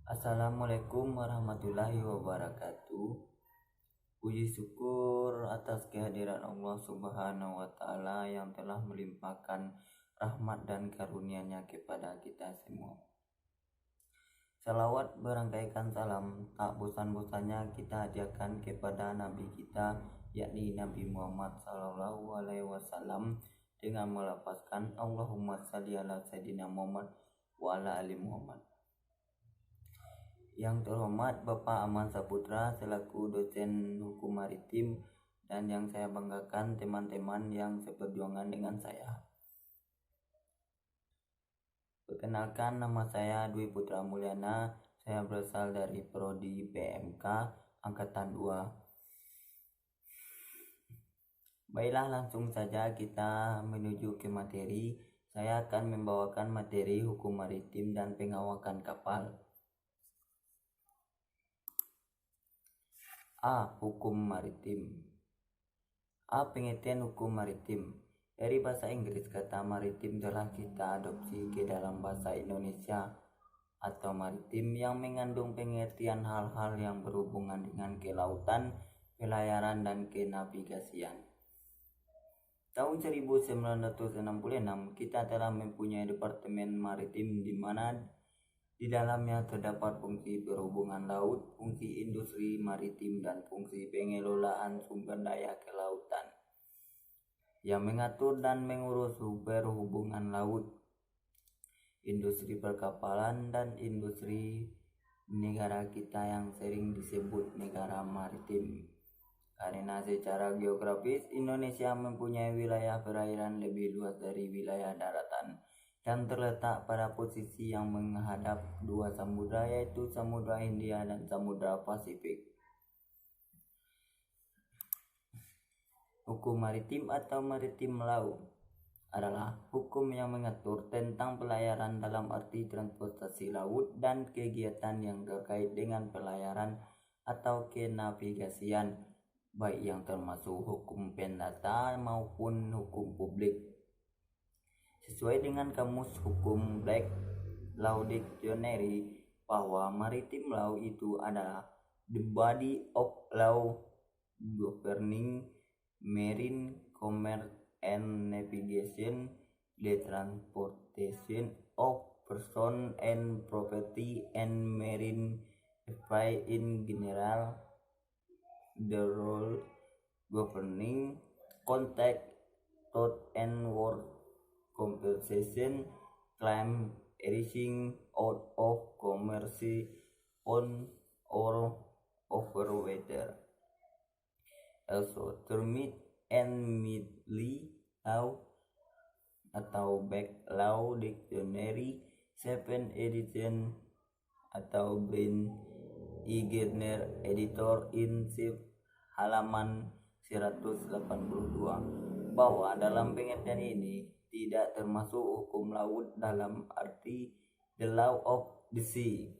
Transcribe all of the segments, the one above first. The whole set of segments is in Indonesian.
Assalamualaikum warahmatullahi wabarakatuh. Puji syukur atas kehadiran Allah Subhanahu wa Ta'ala yang telah melimpahkan rahmat dan karunia-Nya kepada kita semua. Salawat berangkaikan salam tak bosan-bosannya kita ajarkan kepada Nabi kita, yakni Nabi Muhammad Sallallahu Alaihi Wasallam, dengan melafazkan Allahumma shalli ala Sayyidina Muhammad wa ala ali Muhammad. Yang terhormat Bapak Aman Saputra selaku dosen hukum maritim, dan yang saya banggakan teman-teman yang seperjuangan dengan saya. Perkenalkan, nama saya Dwi Putra Mulyana. Saya berasal dari Prodi PMK Angkatan 2. Baiklah, langsung saja kita menuju ke materi. Saya akan membawakan materi hukum maritim dan pengawakan kapal. A. Hukum maritim. A. Pengertian hukum maritim. Dari bahasa Inggris, kata maritim telah kita adopsi ke dalam bahasa Indonesia atau maritim, yang mengandung pengertian hal-hal yang berhubungan dengan kelautan, pelayaran, dan kenavigasian. Tahun 1966 kita telah mempunyai Departemen Maritim, di mana di dalamnya terdapat fungsi perhubungan laut, fungsi industri maritim, dan fungsi pengelolaan sumber daya kelautan, yang mengatur dan mengurus perhubungan laut, industri perkapalan, dan industri negara kita yang sering disebut negara maritim. Karena secara geografis Indonesia mempunyai wilayah perairan lebih luas dari wilayah daratan, dan terletak pada posisi yang menghadap dua samudra, yaitu Samudra Hindia dan Samudra Pasifik. Hukum maritim atau maritim law adalah hukum yang mengatur tentang pelayaran dalam arti transportasi laut dan kegiatan yang terkait dengan pelayaran atau kenavigasian, baik yang termasuk hukum perdata maupun hukum publik. Sesuai dengan Kamus Hukum Black Law Dictionary, bahwa maritim law itu adalah the body of law governing marine commerce and navigation, the transportation of person and property, and marine affairs in general, the rule governing contact, thought, and work compensation claim arising out of commerce on or over weather. Also termed and midly law atau Back Law Dictionary 7 edition atau Bryn E. Gardner editor in chief halaman 182, bahwa dalam pengertian ini tidak termasuk hukum laut dalam arti the law of the sea.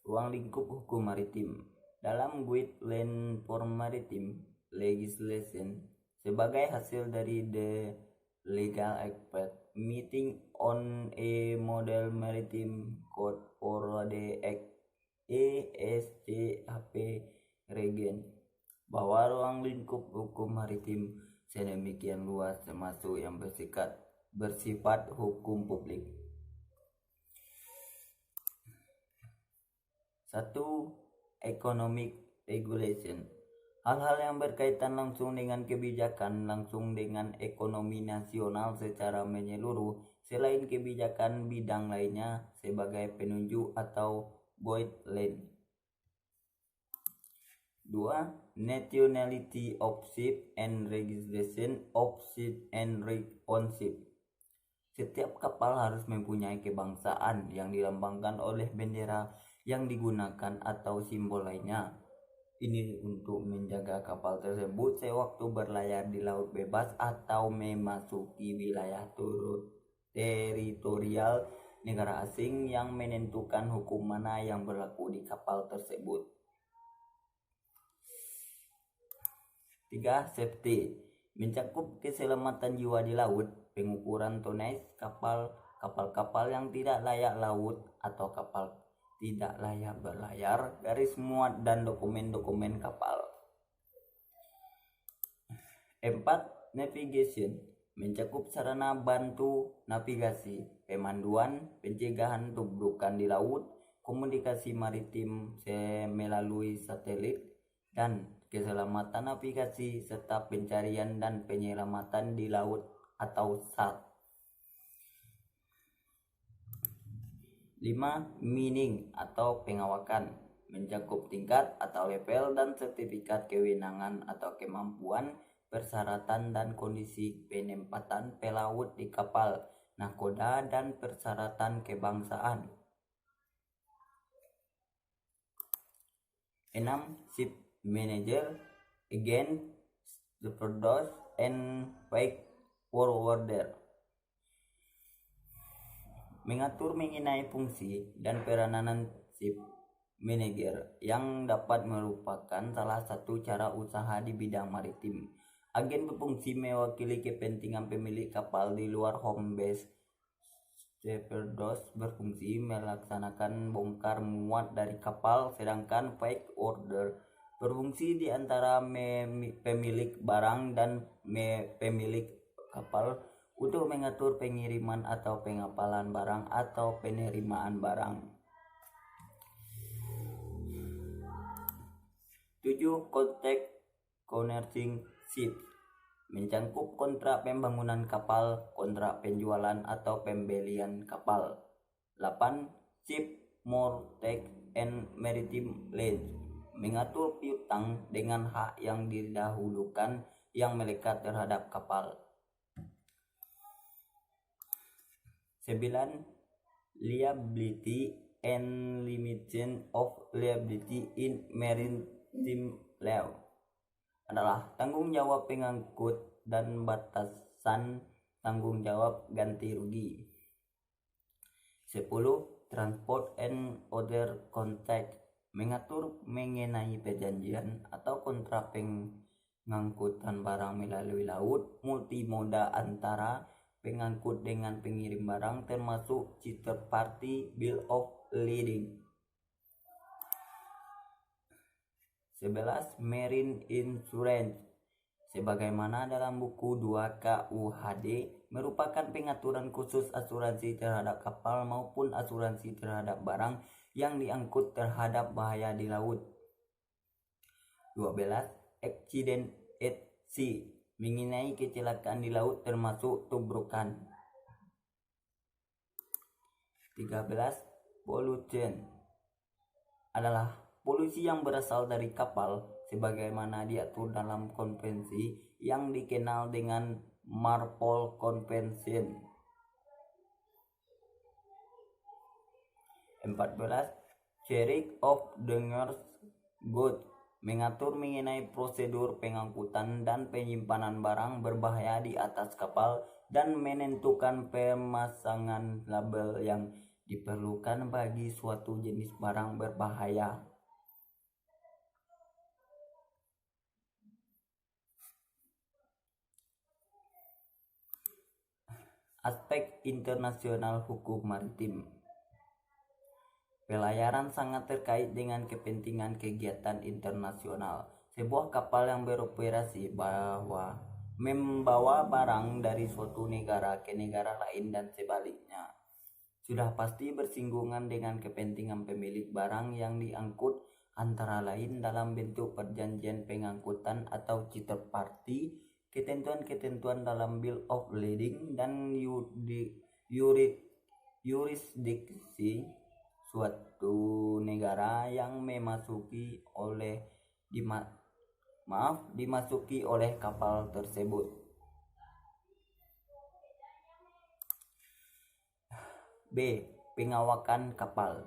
Ruang lingkup hukum maritim. Dalam Guideline for Maritime Legislation, sebagai hasil dari the Legal Expert Meeting on a Model Maritime Code for the ESCAP Regen, bahwa ruang lingkup hukum maritim sedemikian luas, termasuk yang bersifat hukum publik. 1. Economic Regulation. Hal-hal yang berkaitan langsung dengan kebijakan, langsung dengan ekonomi nasional secara menyeluruh, selain kebijakan bidang lainnya sebagai penunjuk atau guideline. 2. Nationality of ship and registration of ship and rig on ship. Setiap kapal harus mempunyai kebangsaan yang dilambangkan oleh bendera yang digunakan atau simbol lainnya. Ini untuk menjaga kapal tersebut sewaktu berlayar di laut bebas atau memasuki wilayah teritorial negara asing, yang menentukan hukum mana yang berlaku di kapal tersebut. 3. Safety. mencakup keselamatan jiwa di laut, pengukuran tonnage kapal, kapal-kapal yang tidak layak laut atau kapal tidak layak berlayar, garis muat dan dokumen-dokumen kapal. 4. Navigation mencakup sarana bantu navigasi, pemanduan, pencegahan tubrukan di laut, komunikasi maritim melalui satelit, dan keselamatan navigasi serta pencarian dan penyelamatan di laut atau SAR. 5. Meaning atau pengawakan mencakup tingkat atau level dan sertifikat kewenangan atau kemampuan, persyaratan dan kondisi penempatan pelaut di kapal, nahkoda dan persyaratan kebangsaan. 6. Ship Manager, agent, stewardess, and freight forwarder mengatur mengenai fungsi dan peranan ship manager yang dapat merupakan salah satu cara usaha di bidang maritim. Agen berfungsi mewakili kepentingan pemilik kapal di luar home base. Stewardess berfungsi melaksanakan bongkar muat dari kapal, sedangkan freight order berfungsi di antara pemilik barang dan pemilik kapal untuk mengatur pengiriman atau pengapalan barang atau penerimaan barang. 7. Contract coercing ships mencakup kontrak pembangunan kapal, kontrak penjualan atau pembelian kapal. 8. Ship Mortgage and Maritime Loans mengatur piutang dengan hak yang didahulukan yang melekat terhadap kapal. 9. Liability and Limitation of Liability in Maritime Law adalah tanggung jawab pengangkut dan batasan tanggung jawab ganti rugi. 10. Transport and Other Contract mengatur mengenai perjanjian atau kontrak pengangkutan barang melalui laut multimoda antara pengangkut dengan pengirim barang, termasuk third party bill of lading. 11. Marine Insurance sebagaimana dalam buku 2 KUHD merupakan pengaturan khusus asuransi terhadap kapal maupun asuransi terhadap barang yang diangkut terhadap bahaya di laut. 12. Accident at sea mengenai kecelakaan di laut termasuk tubrukan. 13. Pollution adalah polusi yang berasal dari kapal sebagaimana diatur dalam konvensi yang dikenal dengan MARPOL Convention. 14. Sharing of dangerous goods mengatur mengenai prosedur pengangkutan dan penyimpanan barang berbahaya di atas kapal dan menentukan pemasangan label yang diperlukan bagi suatu jenis barang berbahaya. Aspek internasional hukum maritim. Pelayaran sangat terkait dengan kepentingan kegiatan internasional. Sebuah kapal yang beroperasi membawa barang dari suatu negara ke negara lain dan sebaliknya sudah pasti bersinggungan dengan kepentingan pemilik barang yang diangkut, antara lain dalam bentuk perjanjian pengangkutan atau third party, ketentuan-ketentuan dalam bill of lading, dan yurisdiksi suatu negara yang dimasuki oleh kapal tersebut. B. Pengawakan kapal.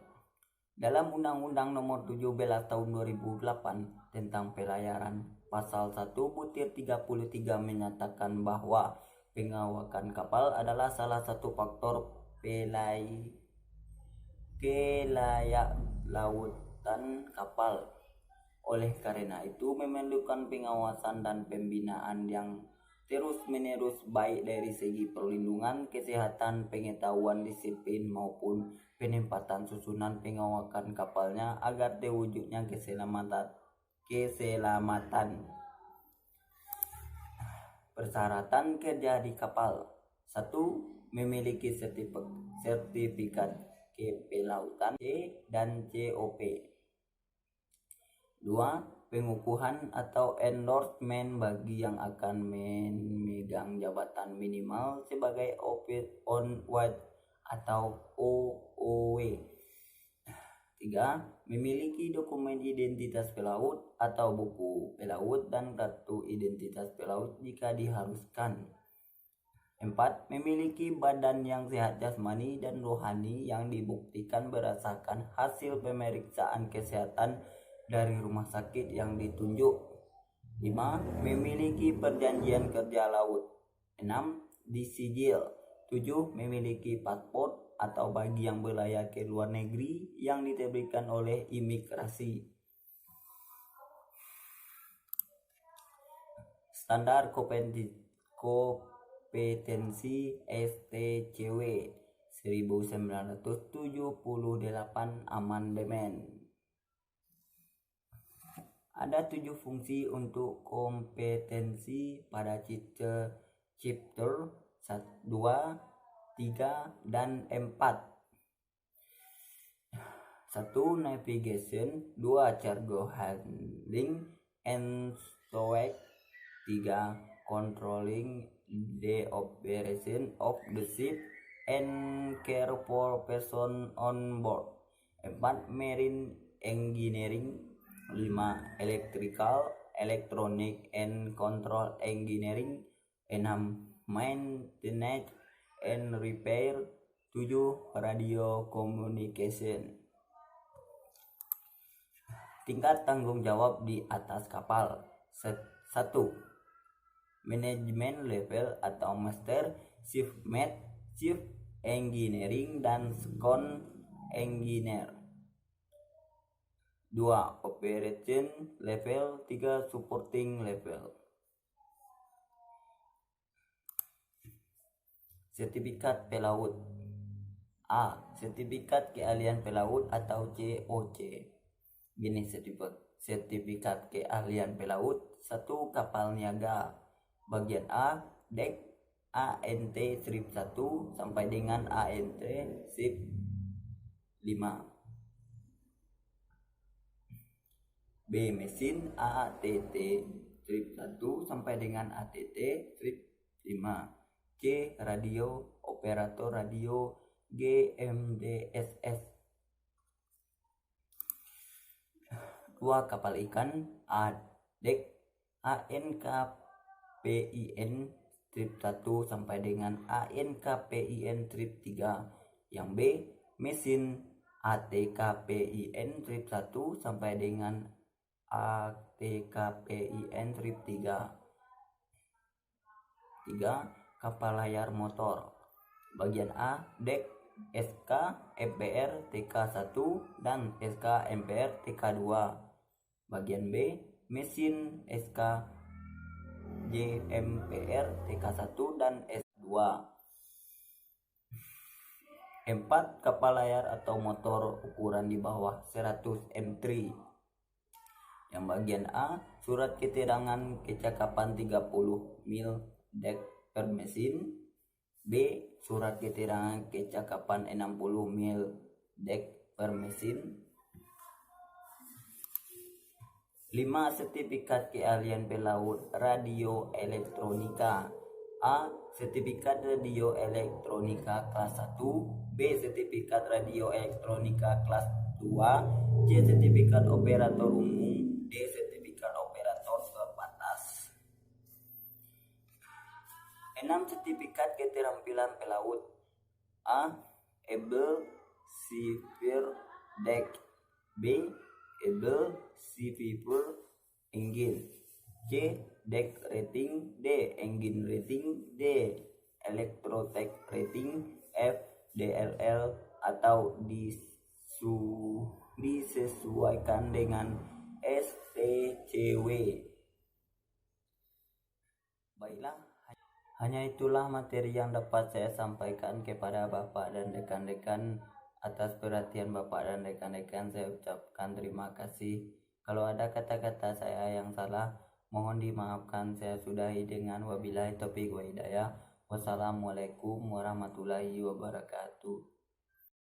Dalam Undang-Undang Nomor 17 Tahun 2008 tentang Pelayaran, Pasal 1/33 menyatakan bahwa pengawakan kapal adalah salah satu faktor kelayaklautan kapal. Oleh karena itu memerlukan pengawasan dan pembinaan yang terus-menerus baik dari segi perlindungan, kesehatan, pengetahuan, disiplin maupun penempatan susunan pengawakan kapalnya agar terwujudnya keselamatan. Persyaratan kerja di kapal. 1. Memiliki sertifikat kepelautan C dan COP. 2. Pengukuhan atau endorsement bagi yang akan memegang jabatan minimal sebagai on-ward atau OOW. 3. Memiliki dokumen identitas pelaut atau buku pelaut dan kartu identitas pelaut jika diharuskan. 4. Memiliki badan yang sehat jasmani dan rohani yang dibuktikan berdasarkan hasil pemeriksaan kesehatan dari rumah sakit yang ditunjuk. 5. Memiliki perjanjian kerja laut. 6. Disijil. 7. Memiliki paspor atau bagi yang berlayar ke luar negeri yang diterbitkan oleh imigrasi. Standar kompetensi STCW 1978 amandemen. Ada 7 fungsi untuk kompetensi pada chapter 1, 2, 3, dan 4. 1. Navigation. 2. Cargo handling and storage. 3. Controlling the operation of the ship and care for person on board. 4. Marine engineering. 5. Electrical, electronic and control engineering. 6. Maintenance and repair. 7. Radio communication. Tingkat tanggung jawab di atas kapal. 1. Manajemen level atau master, chief mate, chief engineering, dan second engineer. 2. Operation level. 3. Supporting level. Sertifikat pelaut. A. Sertifikat keahlian pelaut atau COC. Jenis sertifikat keahlian pelaut. 1. Kapal niaga. Bagian A. Dek ANT strip 1 sampai dengan ANT strip 5. B. Mesin AATT strip 1 sampai dengan ATT strip 5. C. Radio operator radio GMDSS. 2. Kapal ikan. A. Dek ANKPIN strip 1 sampai dengan ANKPIN strip 3. Yang B. Mesin ATKPIN strip 1 sampai dengan ATKPIN strip 3. 3. Kapal layar motor. Bagian A. Dek SK MPR TK1 dan SK MPR TK2. Bagian B. Mesin SK JMPR TK1 dan S2. 4. Kapal layar atau motor ukuran di bawah 100 M3. Yang bagian A. Surat keterangan kecakapan 30 mil dek per mesin. B. Surat keterangan kecakapan 60 mil dek per mesin. 5. Sertifikat keahlian pelaut radio elektronika. A. Sertifikat radio elektronika kelas 1. B. Sertifikat radio elektronika kelas 2. C. Sertifikat operator umum. D. Sertifikat operator terbatas. 6. Sertifikat keterampilan pelaut. A. Able Seafarer Deck. B. Able Seafarer Engine. C. Deck rating. D. Engine rating. D. Electrotech rating. F. DLL atau disesuaikan dengan STCW. Baiklah, Hanya itulah materi yang dapat saya sampaikan kepada Bapak dan rekan-rekan. Atas perhatian Bapak dan rekan-rekan saya ucapkan terima kasih. Kalau ada kata-kata saya yang salah, mohon dimaafkan. Saya sudahi dengan wabillahi taufiq wa hidayah. Wassalamualaikum warahmatullahi wabarakatuh.